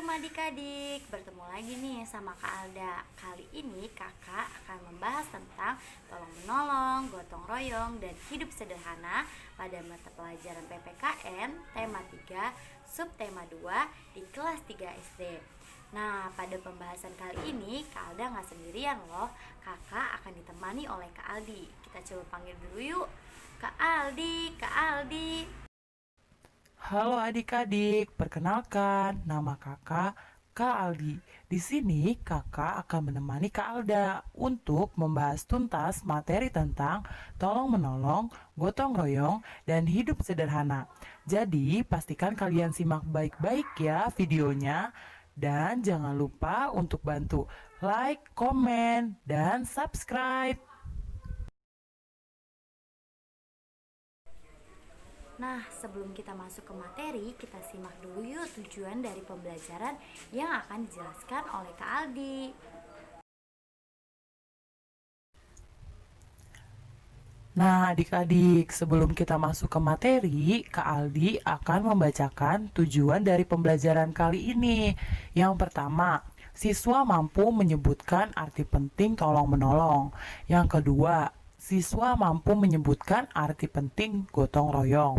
adik-adik, bertemu lagi nih sama Kak Alda. Kali ini kakak akan membahas tentang tolong menolong, gotong royong, dan hidup sederhana pada mata pelajaran PPKN tema 3, subtema 2 di kelas 3 SD. Nah, pada pembahasan kali ini Kak Alda nggak sendirian loh. Kakak akan ditemani oleh Kak Aldi. Kita coba panggil dulu yuk. Kak Aldi, Kak Aldi. Halo adik-adik, perkenalkan nama kakak Kak Aldi. Di sini kakak akan menemani Kak Alda untuk membahas tuntas materi tentang tolong menolong, gotong royong, dan hidup sederhana. Jadi pastikan kalian simak baik-baik ya videonya dan jangan lupa untuk bantu like, komen, dan subscribe. Nah, sebelum kita masuk ke materi, kita simak dulu yuk tujuan dari pembelajaran yang akan dijelaskan oleh Kak Aldi. Nah, adik-adik, sebelum kita masuk ke materi, Kak Aldi akan membacakan tujuan dari pembelajaran kali ini. Yang pertama, siswa mampu menyebutkan arti penting tolong-menolong. Yang kedua, siswa mampu menyebutkan arti penting gotong royong.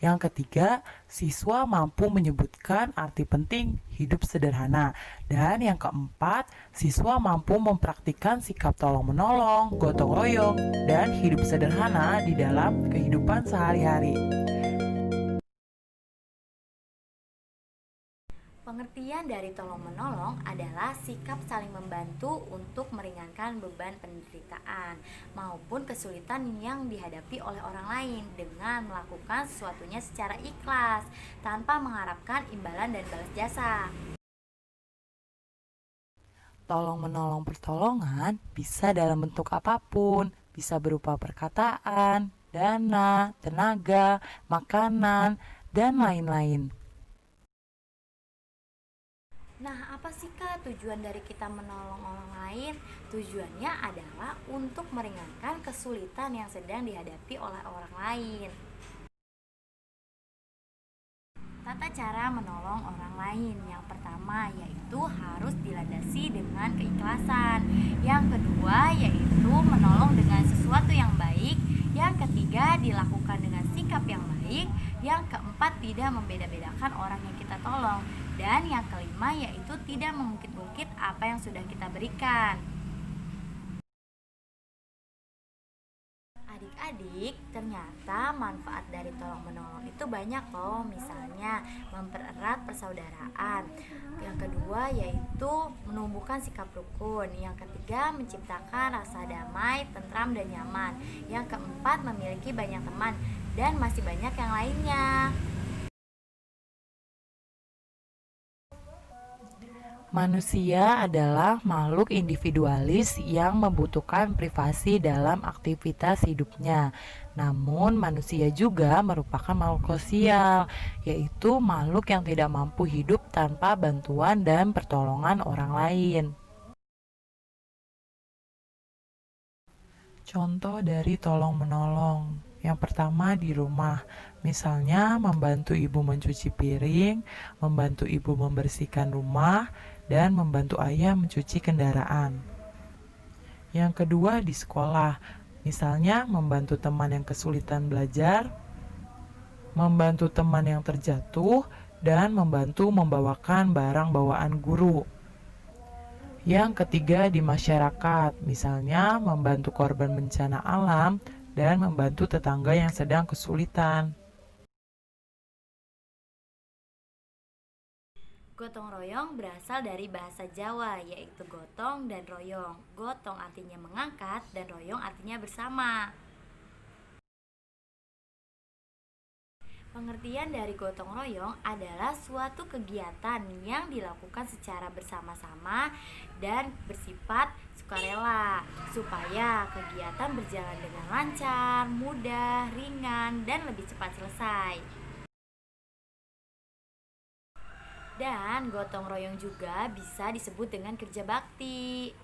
Yang ketiga, siswa mampu menyebutkan arti penting hidup sederhana. Dan yang keempat, siswa mampu mempraktikkan sikap tolong-menolong, gotong royong, dan hidup sederhana di dalam kehidupan sehari-hari. Pengertian dari tolong-menolong adalah sikap saling membantu untuk meringankan beban penderitaan maupun kesulitan yang dihadapi oleh orang lain dengan melakukan sesuatunya secara ikhlas tanpa mengharapkan imbalan dan balas jasa. Tolong-menolong pertolongan bisa dalam bentuk apapun, bisa berupa perkataan, dana, tenaga, makanan, dan lain-lain. Nah, apa sih Kak tujuan dari kita menolong orang lain? Tujuannya adalah untuk meringankan kesulitan yang sedang dihadapi oleh orang lain. Tata cara menolong orang lain yang pertama yaitu harus dilandasi dengan keikhlasan. Yang kedua yaitu menolong dengan sesuatu yang baik. Yang ketiga dilakukan dengan sikap yang baik. Yang keempat tidak membeda-bedakan orang yang kita tolong. Dan yang kelima yaitu tidak mengungkit-ungkit apa yang sudah kita berikan. Adik-adik, ternyata manfaat dari tolong-menolong itu banyak loh. Misalnya mempererat persaudaraan. Yang kedua yaitu menumbuhkan sikap rukun. Yang ketiga menciptakan rasa damai, tentram, dan nyaman. Yang keempat memiliki banyak teman. Dan masih banyak yang lainnya. Manusia adalah makhluk individualis yang membutuhkan privasi dalam aktivitas hidupnya. Namun, manusia juga merupakan makhluk sosial, yaitu makhluk yang tidak mampu hidup tanpa bantuan dan pertolongan orang lain. Contoh dari tolong-menolong. Yang pertama di rumah, misalnya membantu ibu mencuci piring, membantu ibu membersihkan rumah, dan membantu ayah mencuci kendaraan. Yang kedua di sekolah, misalnya membantu teman yang kesulitan belajar, membantu teman yang terjatuh, dan membantu membawakan barang bawaan guru. Yang ketiga di masyarakat, misalnya membantu korban bencana alam dan membantu tetangga yang sedang kesulitan. Gotong royong berasal dari bahasa Jawa yaitu gotong dan royong. Gotong artinya mengangkat dan royong artinya bersama. Pengertian dari gotong royong adalah suatu kegiatan yang dilakukan secara bersama-sama dan bersifat sukarela supaya kegiatan berjalan dengan lancar, mudah, ringan, dan lebih cepat selesai. Dan gotong royong juga bisa disebut dengan kerja bakti.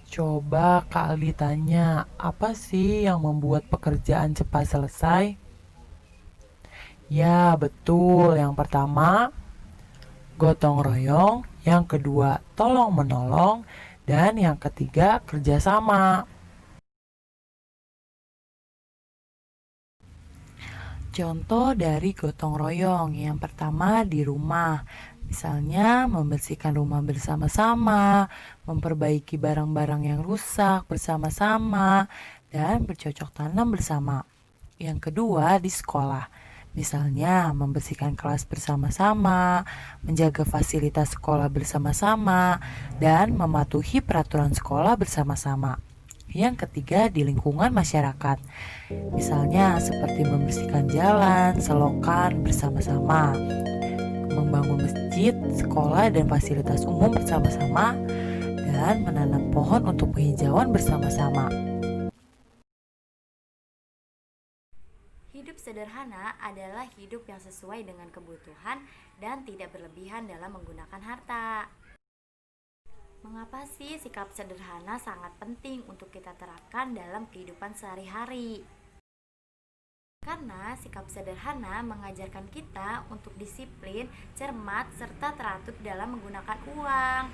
Coba Kak Ali tanya, apa sih yang membuat pekerjaan cepat selesai? Ya, betul. Yang pertama, gotong royong. Yang kedua, tolong menolong. Dan yang ketiga, kerjasama. Contoh dari gotong royong. Yang pertama di rumah. Misalnya membersihkan rumah bersama-sama, memperbaiki barang-barang yang rusak bersama-sama, dan bercocok tanam bersama. Yang kedua di sekolah. Misalnya membersihkan kelas bersama-sama, menjaga fasilitas sekolah bersama-sama, dan mematuhi peraturan sekolah bersama-sama. Yang ketiga di lingkungan masyarakat. Misalnya seperti membersihkan jalan, selokan bersama-sama, membangun masjid, sekolah, dan fasilitas umum bersama-sama, dan menanam pohon untuk penghijauan bersama-sama. Hidup sederhana adalah hidup yang sesuai dengan kebutuhan dan tidak berlebihan dalam menggunakan harta. Mengapa sih sikap sederhana sangat penting untuk kita terapkan dalam kehidupan sehari-hari? Karena sikap sederhana mengajarkan kita untuk disiplin, cermat, serta teratur dalam menggunakan uang.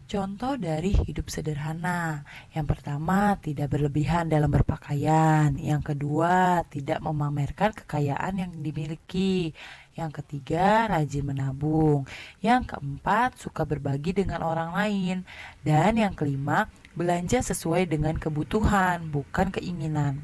Contoh dari hidup sederhana. Yang pertama, tidak berlebihan dalam berpakaian. Yang kedua, tidak memamerkan kekayaan yang dimiliki. Yang ketiga, rajin menabung. Yang keempat, suka berbagi dengan orang lain. Dan yang kelima, belanja sesuai dengan kebutuhan, bukan keinginan.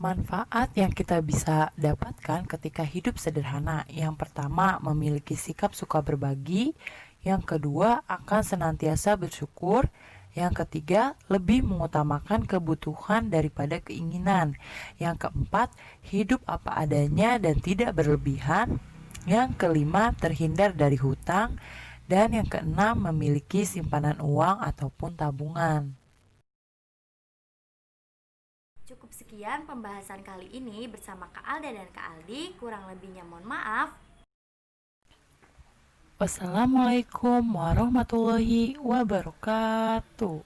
Manfaat yang kita bisa dapatkan ketika hidup sederhana. Yang pertama, memiliki sikap suka berbagi. Yang kedua, akan senantiasa bersyukur. Yang ketiga, lebih mengutamakan kebutuhan daripada keinginan. Yang keempat, hidup apa adanya dan tidak berlebihan. Yang kelima, terhindar dari hutang. Dan yang keenam, memiliki simpanan uang ataupun tabungan. Cukup sekian pembahasan kali ini bersama Kak Alda dan Kak Aldi. Kurang lebihnya mohon maaf. Wassalamualaikum warahmatullahi wabarakatuh.